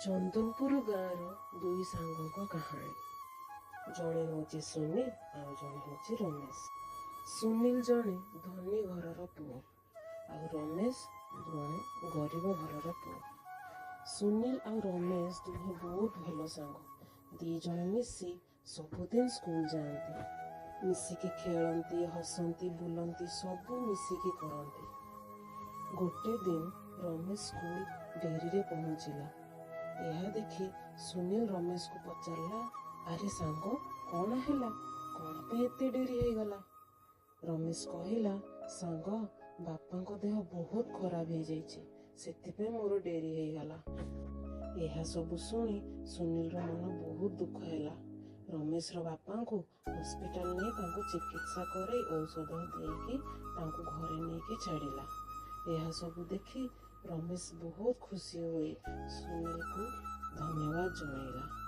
चंदनपुर गाँव दुई सांग कहानी जड़े हूँ सुनील आउ जड़े हूँ रमेश। सुनील जड़े धनी घर पुओ आउ रमेश जड़े गरीब घर पुओ। सुनील आउ रमेश दुहे बहुत भल सांग। दी जण मिसी सबुदिन स्कूल जाती, मिसिकी खेलती, हसती, बुलती, सबू मिसिकी करती। गोटे दिन रमेश स्कूल डेरी रे पहुँचला। यह देखी सुनील रमेश को पचारला, अरे सांग कौन है, कौन पे एते डेरी हो गला? रमेश कहला, सांग बापा को देह बहुत खराब हो जाइए, सेतिपे मोर डेरी हो गला। यह सब शुणी सुनील रो मन बहुत दुख हैला। रमेश रो बापा को हॉस्पिटल नहीं तांको चिकित्सा करे औषध देकी तांको घरे नहीं के छाड़िला। यह सब देखी रमेश बहुत खुशी हुई सुनील को धन्यवाद जनाइला।